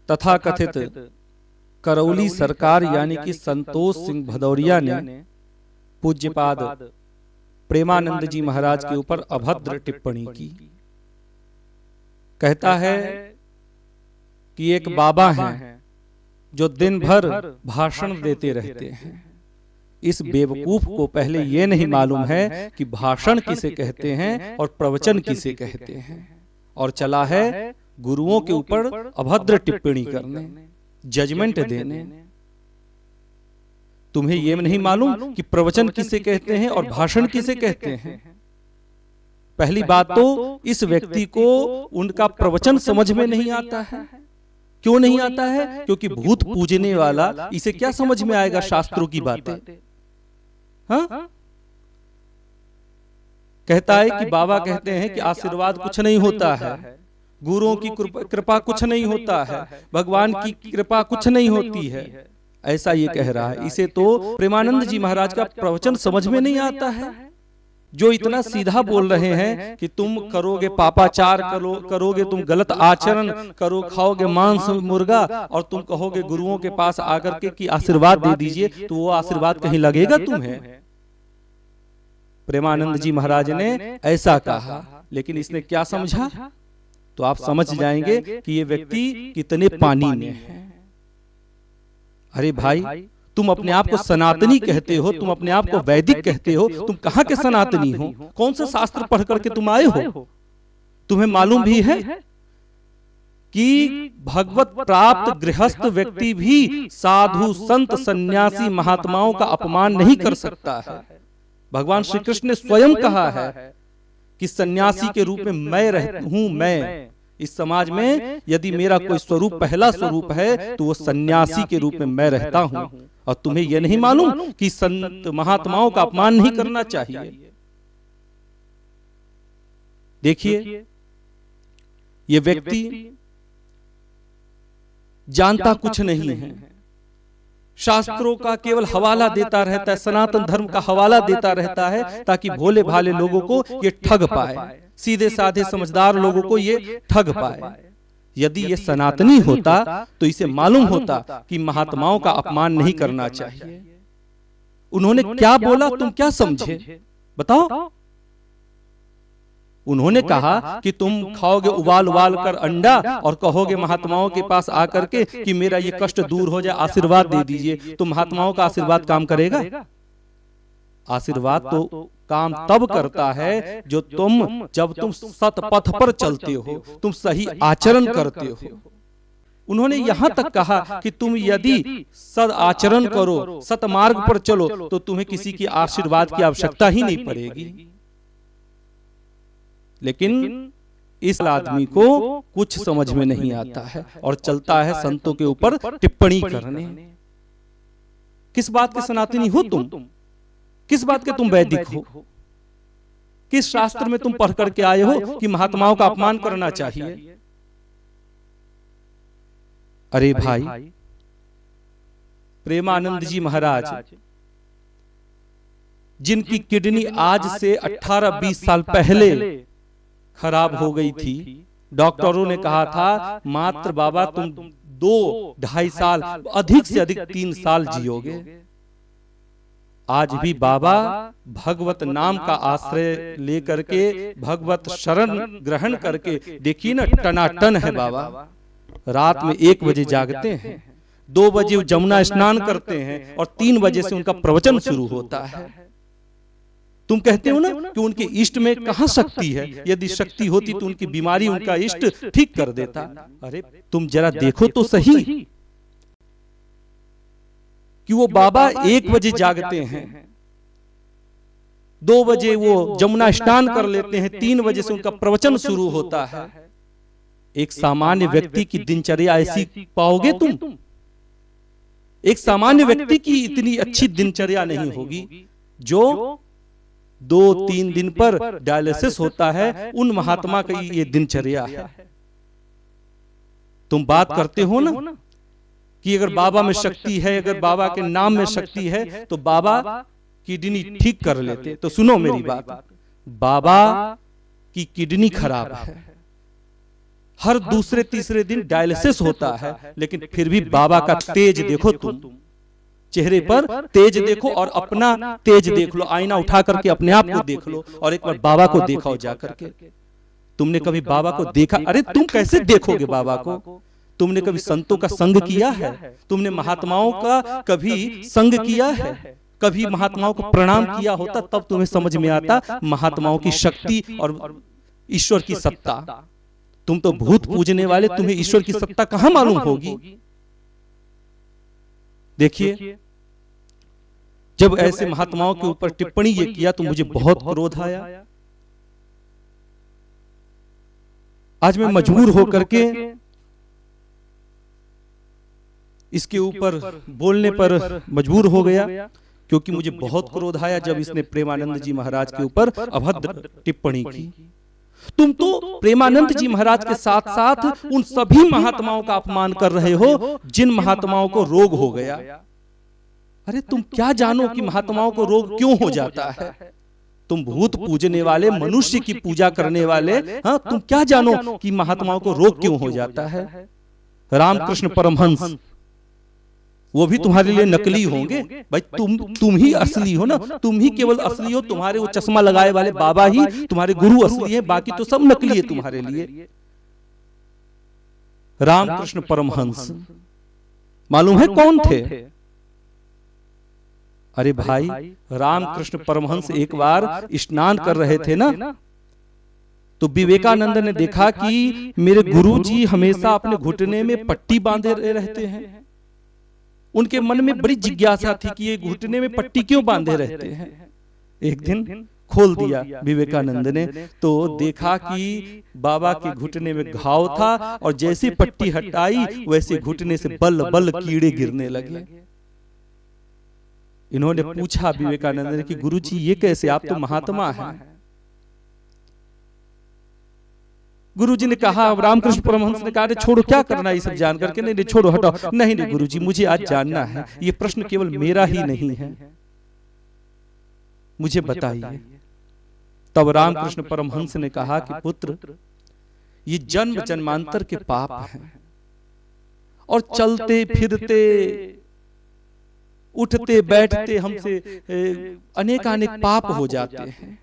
तथाकथित करौली सरकार यानी कि संतोष सिंह भदौरिया ने पूज्यपाद प्रेमानंद जी महाराज के ऊपर अभद्र टिप्पणी की। कहता है कि एक बाबा हैं जो दिन भर भाषण देते रहते हैं। इस बेवकूफ को पहले ये नहीं मालूम है कि भाषण किसे कहते हैं और प्रवचन किसे कहते हैं, और चला है गुरुओं के ऊपर अभद्र टिप्पणी करने, जजमेंट देने। तुम्हें यह नहीं मालूम कि प्रवचन किसे कहते हैं और भाषण किसे कहते हैं। पहली बात तो इस व्यक्ति को उनका प्रवचन समझ में नहीं आता है। क्यों नहीं आता है? क्योंकि भूत पूजने वाला इसे क्या समझ में आएगा शास्त्रों की बातें। हाँ? कहता है कि बाबा कहते हैं कि आशीर्वाद कुछ नहीं होता है, गुरुओं की कृपा कुछ नहीं होता है, भगवान की कृपा कुछ नहीं होती है, ऐसा ये कह रहा है। इसे तो प्रेमानंद जी महाराज का प्रवचन समझ में नहीं आता है, जो इतना सीधा बोल रहे हैं कि तुम करोगे पापाचार, करोगे तुम गलत आचरण, खाओगे मांस मुर्गा, और तुम कहोगे गुरुओं के पास आकर के कि आशीर्वाद दे दीजिए, तो वो आशीर्वाद कहीं लगेगा तुम्हें? प्रेमानंद जी महाराज ने ऐसा कहा, लेकिन इसने क्या समझा? तो आप समझ जाएंगे कि ये व्यक्ति कितने पानी में है। अरे भाई, तुम अपने आप को सनातनी कहते हो, तुम अपने आप को वैदिक कहते हो, तुम कहाँ के सनातनी हो? कौन सा शास्त्र पढ़ करके तुम आए हो? तुम्हें मालूम भी है कि भगवत प्राप्त गृहस्थ व्यक्ति भी साधु संत सन्यासी महात्माओं का अपमान नहीं कर सकता है। भगवान श्री कृष्ण ने स्वयं कहा है कि सन्यासी के रूप में मैं हूं। मैं इस समाज में यदि मेरा कोई स्वरूप, पहला स्वरूप है, तो वो सन्यासी के रूप में मैं रहता हूं। और तुम्हें यह नहीं मालूम कि संत महात्माओं का अपमान नहीं करना चाहिए। देखिए, ये व्यक्ति जानता कुछ नहीं है, शास्त्रों का केवल हवाला देता रहता है, सनातन धर्म का हवाला देता रहता है, ताकि भोले भाले लोगों को ये ठग पाए, सीधे साधे समझदार लोगों को ये ठग पाए। यदि ये सनातनी होता तो इसे मालूम होता कि महात्माओं का अपमान नहीं करना चाहिए। उन्होंने क्या बोला, तुम क्या समझे? बताओ। उन्होंने कहा कि तुम खाओगे उबाल उबाल कर अंडा और कहोगे महात्माओं के पास आकर के कि मेरा ये कष्ट दूर हो जाए, आशीर्वाद दे दीजिए। तो महात्माओं का आशीर्वाद काम करेगा? आशीर्वाद तो काम तब करता है जब तुम सत पथ पर चलते हो, तुम सही आचरण करते हो। उन्होंने यहां तक कहा कि तुम यदि सद आचरण करो, सतमार्ग पर चलो, तो तुम्हें किसी की आशीर्वाद की आवश्यकता ही नहीं पड़ेगी। लेकिन इस आदमी को कुछ समझ में नहीं आता है और चलता है संतों के ऊपर टिप्पणी करने। किस बात के सनातनी हो तुम? किस बात के तुम वैदिक हो? किस शास्त्र में तुम पढ़ करके आए हो कि महात्माओं का अपमान करना चाहिए? अरे भाई, प्रेमानंद जी महाराज जिनकी किडनी आज से 18-20 साल पहले खराब हो गई थी, डॉक्टरों ने कहा था मात्र बाबा तुम 2-2.5 साल, अधिक से अधिक 3 साल जियोगे। आज भी बाबा भगवत नाम का आश्रय लेकर के, भगवत शरण ग्रहण करके, देखिए ना, टनाटन है बाबा। रात में 1 बजे जागते हैं, 2 बजे जमुना स्नान करते हैं और 3 बजे से उनका प्रवचन शुरू होता है। तुम कहते हो ना कि उनके इष्ट में कहां शक्ति है? यदि शक्ति होती तो उनकी बीमारी उनका इष्ट ठीक कर देता। अरे तुम जरा देखो तो सही कि वो बाबा 1 बजे जागते हैं, 2 बजे वो जमुना स्नान कर लेते हैं, 3 बजे से उनका प्रवचन शुरू होता है। एक सामान्य व्यक्ति की दिनचर्या ऐसी पाओगे तुम? एक सामान्य व्यक्ति की इतनी अच्छी दिनचर्या नहीं होगी। जो 2-3 दिन पर डायलिसिस होता है, उन महात्मा की ये दिनचर्या है। तुम बात करते हो ना कि अगर बाबा में शक्ति है, अगर बाबा के नाम में शक्ति है, तो बाबा किडनी ठीक कर लेते। तो सुनो मेरी बात, बाबा की किडनी खराब है, हर दूसरे तीसरे दिन डायलिसिस होता है, लेकिन फिर भी बाबा का तेज देखो, तुम चेहरे पर तेज देखो और अपना तेज देख लो, आईना उठा करके अपने आप को देख लो और एक बार बाबा को दिखाओ जा करके। तुमने कभी बाबा को देखा? अरे तुम कैसे देखोगे बाबा को? तुमने कभी संतों का संग किया है? तुमने महात्माओं का कभी संग किया है? कभी महात्माओं को प्रणाम किया होता? तब तुम्हें समझ में आता महात्माओं की शक्ति और ईश्वर की सत्ता। तुम तो भूत पूजने वाले, तुम्हें ईश्वर की सत्ता कहां मालूम होगी? देखिए, जब ऐसे महात्माओं के ऊपर टिप्पणी ये किया तो मुझे बहुत क्रोध आया। आज मैं मजबूर होकर के इसके ऊपर बोलने पर मजबूर हो गया, क्योंकि मुझे बहुत क्रोध आया जब इसने प्रेमानंद जी महाराज के ऊपर अभद्र टिप्पणी की। तुम तो प्रेमानंद जी महाराज के साथ साथ उन सभी महात्माओं का अपमान कर रहे हो जिन महात्माओं को रोग हो गया। अरे तुम क्या जानो कि महात्माओं को रोग क्यों हो जाता है? तुम भूत पूजने वाले, मनुष्य की पूजा करने वाले, हाँ, तुम क्या जानो कि महात्माओं को रोग क्यों हो जाता है? रामकृष्ण परमहंस वो भी तुम्हारे लिए नकली होंगे भाई, तुम ही असली हो ना, तुम ही केवल असली हो। तुम्हारे वो चश्मा लगाए वाले बाबा ही तुम्हारे गुरु असली है, बाकी तो सब नकली है तुम्हारे लिए। रामकृष्ण परमहंस मालूम है कौन थे? अरे भाई, रामकृष्ण परमहंस एक बार स्नान कर रहे थे ना, तो विवेकानंद ने देखा कि मेरे गुरुजी हमेशा अपने घुटने में पट्टी बांधे रहते हैं। उनके मन में बड़ी जिज्ञासा थी कि ये घुटने में पट्टी क्यों बांधे रहते हैं। एक दिन खोल दिया विवेकानंद ने, तो देखा कि बाबा के घुटने में घाव था और जैसे पट्टी हटाई वैसे घुटने से बल बल कीड़े गिरने लगे। इन्होंने पूछा विवेकानंद ने कि गुरुजी ये कैसे, आप तो महात्मा हैं। गुरुजी ने कहा, रामकृष्ण परमहंस ने कहा, छोड़ो, क्या करना ये सब जान करके? नहीं छोड़ो, हटाओ। नहीं नहीं गुरुजी, मुझे आज जानना है, ये प्रश्न केवल मेरा ही नहीं है, मुझे बताइए। तब रामकृष्ण परमहंस ने कहा कि पुत्र, ये जन्म जन्मांतर के पाप हैं और चलते फिरते उठते बैठते हमसे अनेकानेक पाप हो जाते हैं।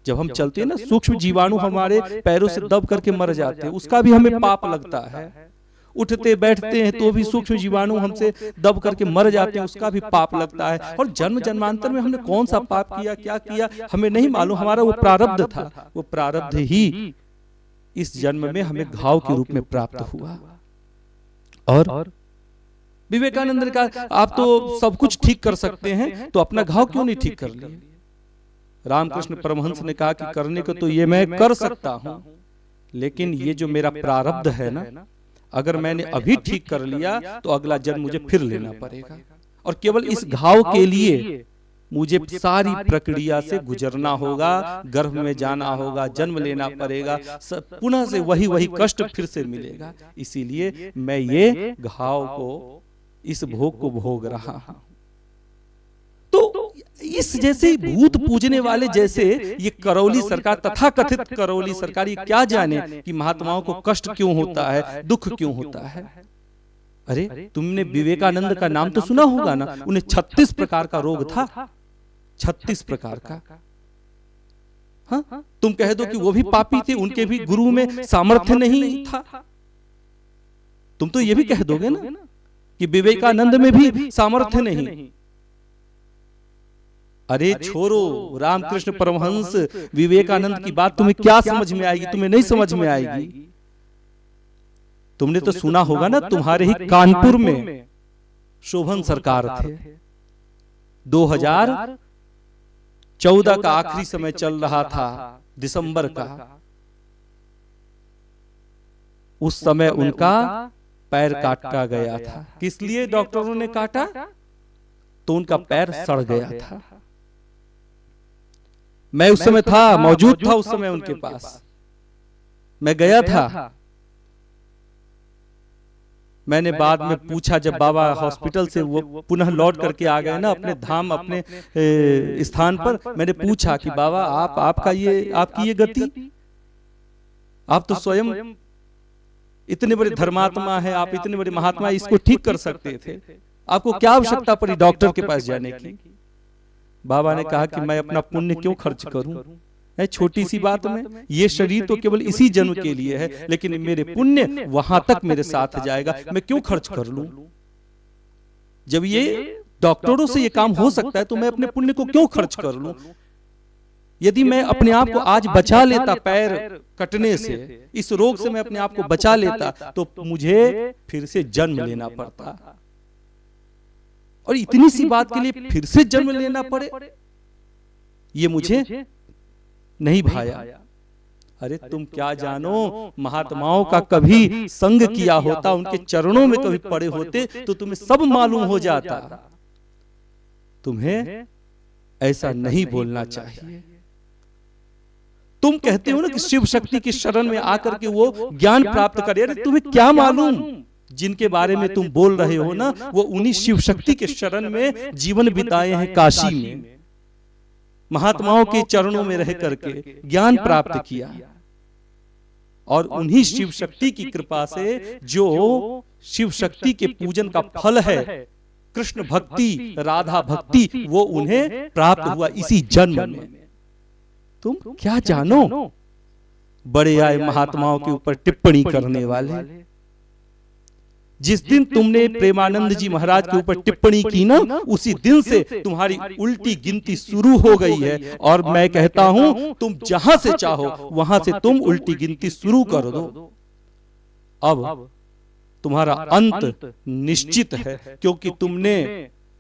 जब हम चलते हैं ना, सूक्ष्म जीवाणु हमारे पैरों से दब करके मर जाते हैं, उसका भी हमें पाप लगता है। उठते बैठते हैं तो भी सूक्ष्म जीवाणु हमसे दब करके मर जाते हैं, उसका भी पाप लगता है। और जन्म जन्मांतर में हमने कौन सा पाप किया, क्या किया, हमें नहीं मालूम। हमारा वो प्रारब्ध था, वो प्रारब्ध ही इस जन्म में हमें घाव के रूप में प्राप्त हुआ। और विवेकानंद ने कहा, आप तो सब कुछ ठीक कर सकते हैं, तो अपना घाव क्यों नहीं ठीक कर लिए? रामकृष्ण परमहंस ने कहा कि करने को तो ये मैं कर सकता हूं, लेकिन ये जो मेरा प्रारब्ध है ना, अगर मैंने अभी ठीक कर लिया तो अगला जन्म मुझे फिर लेना पड़ेगा, और केवल इस घाव के लिए मुझे सारी प्रक्रिया से गुजरना होगा, गर्भ में जाना होगा, जन्म लेना पड़ेगा, पुनः से वही कष्ट फिर से मिलेगा। इसीलिए मैं ये घाव को, इस भोग को भोग रहा हूं। तो इस जैसे भूत पूजने वाले, जैसे ये करौली सरकार, तथा कथित करौली सरकार, ये क्या जाने कि महात्माओं को कष्ट क्यों होता है, दुख क्यों होता है। अरे तुमने विवेकानंद का नाम तो सुना होगा ना, उन्हें 36 प्रकार का रोग था, 36 प्रकार का। हाँ, तुम कह दो कि वो भी पापी थे, उनके भी गुरु में सामर्थ्य नहीं था, तुम तो ये भी कह दोगे ना कि विवेकानंद में भी सामर्थ्य नहीं। अरे छोड़ो, रामकृष्ण परमहंस, विवेकानंद की बात तुम्हें क्या समझ में आएगी? तुम्हें नहीं समझ में आएगी। तुमने तो सुना होगा ना, तुम्हारे ही कानपुर में शोभन सरकार थे। 2014 का आखिरी समय चल रहा था, दिसंबर का। उस समय उनका पैर काटा गया था। किस लिए डॉक्टरों ने काटा? तो उनका पैर सड़ गया था। मैं उस समय था, मौजूद था उस समय उनके पास, मैं गया था। मैंने बाद में पूछा, जब बाबा हॉस्पिटल से वो पुनः लौट करके आ गए ना अपने धाम, अपने स्थान पर, मैंने पूछा कि बाबा आपकी ये गति, आप तो स्वयं इतने बड़े धर्मात्मा है आप, इतने बड़े महात्मा, इसको ठीक कर सकते थे, आपको क्या आवश्यकता पड़ी डॉक्टर के पास जाने की? बाबा ने कहा कि मैं अपना पुण्य क्यों खर्च करूं, है छोटी सी बात में, ये शरीर तो केवल इसी जन्म के लिए है, लेकिन मेरे पुण्य वहां तक मेरे साथ जाएगा, मैं क्यों खर्च कर लूं? जब ये डॉक्टरों से ये काम हो सकता है तो मैं अपने पुण्य को क्यों खर्च कर लूं? यदि मैं अपने आप को आज बचा लेता पैर कटने से, इस रोग से मैं अपने आप को बचा लेता, तो मुझे फिर से जन्म लेना पड़ता, और इतनी सी बात के लिए फिर से जन्म लेना पड़े, ये मुझे नहीं भाया। अरे तुम क्या जानो, महात्माओं का कभी संग किया होता, उनके चरणों में कभी पड़े होते तो तुम्हें सब मालूम हो जाता। तुम्हें ऐसा नहीं बोलना चाहिए। तुम कहते हो ना कि शिव शक्ति की शरण में आकर के वो ज्ञान प्राप्त करे, अरे तुम्हें क्या मालूम, जिनके बारे में तुम बोल रहे हो ना, वो उन्हीं शिव शक्ति के शरण में जीवन बिताए हैं, काशी में महात्माओं के चरणों में रह करके ज्ञान प्राप्त किया, और उन्हीं शिव शक्ति की कृपा से जो शिव शक्ति के पूजन का फल है, कृष्ण भक्ति, राधा भक्ति, वो उन्हें प्राप्त हुआ इसी जन्म में। तुम क्या जानो, बड़े आए महात्माओं के ऊपर टिप्पणी करने वाले। जिस दिन तुमने प्रेमानंद जी महाराज के ऊपर टिप्पणी की ना, उसी दिन से तुम्हारी उल्टी गिनती शुरू हो गई है, और मैं कहता हूं तुम जहां से चाहो वहां से तुम उल्टी गिनती शुरू कर दो। अब तुम्हारा अंत निश्चित है, क्योंकि तुमने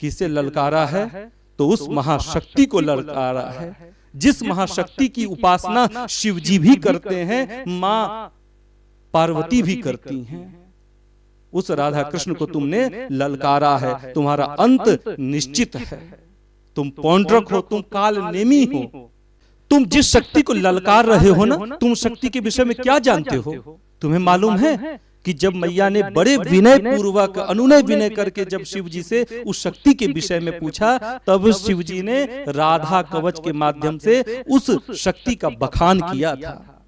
किसे ललकारा है, तो उस महाशक्ति को ललकारा है, जिस महाशक्ति की उपासना शिव जी भी करते हैं, मां पार्वती भी करती हैं, उस राधा कृष्ण को तुमने ललकारा है। तुम्हारा अंत निश्चित है। तुम पौंड्रक हो, तुम काल नेमी हो, तुम जिस शक्ति को ललकार रहे हो ना, तुम शक्ति के विषय में क्या जानते हो? तुम्हें मालूम है कि जब मैया ने बड़े विनय पूर्वक अनुनय विनय करके जब शिव जी से उस शक्ति के विषय में पूछा, तब शिव जी ने राधा कवच के माध्यम से उस शक्ति का बखान किया था।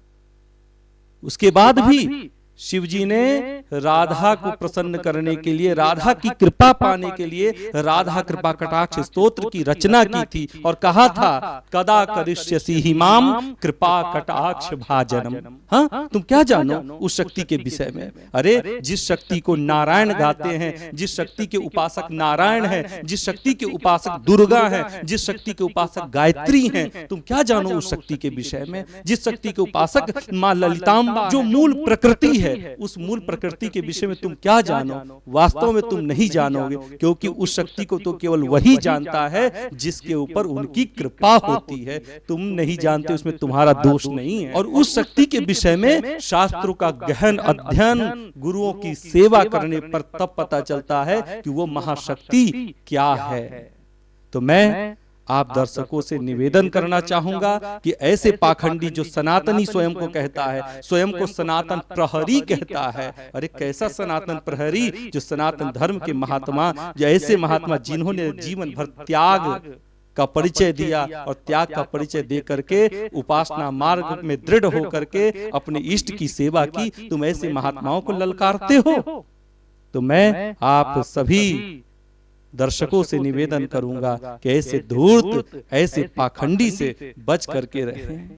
उसके बाद भी शिव जी ने राधा को प्रसन्न करने के लिए, राधा की कृपा पाने के लिए राधा कृपा कटाक्ष स्तोत्र की रचना की थी, और कहा था कदा करिष्यसि हि माम कृपा कटाक्ष भाजनम। हाँ, तुम क्या जानो उस शक्ति के विषय में? अरे जिस शक्ति को नारायण गाते हैं, जिस शक्ति के उपासक नारायण है, जिस शक्ति के उपासक दुर्गा है, जिस शक्ति के उपासक गायत्री हैं, तुम क्या जानो उस शक्ति के विषय में? जिस शक्ति के उपासक मां ललितांबा, जो मूल प्रकृति है, उस मूल प्रकृति के विषय में तुम क्या जानो? वास्तव में तुम नहीं जानोगे, क्योंकि उस शक्ति को तो केवल वही जानता है जिसके ऊपर उनकी कृपा होती है। तुम नहीं जानते, उसमें तुम्हारा दोष नहीं है। और उस शक्ति के विषय में शास्त्रों का गहन अध्ययन, गुरुओं की सेवा करने पर तब पता चलता है कि वो महाशक्ति क्या है। तो मैं आप दर्शकों से निवेदन करना चाहूंगा कि ऐसे पाखंडी जो सनातनी स्वयं को कहता है, स्वयं को सनातन प्रहरी कहता है, अरे कैसा सनातन प्रहरी? जो सनातन धर्म के महात्मा, जो ऐसे महात्मा जिन्होंने जीवन भर त्याग का परिचय दिया, और त्याग का परिचय दे करके उपासना मार्ग में दृढ़ होकर के अपने इष्ट की सेवा की, तुम ऐसे महात्माओं को ललकारते हो। तो मैं आप सभी दर्शकों से निवेदन करूंगा कि ऐसे धूर्त, ऐसे पाखंडी से बच करके रहें।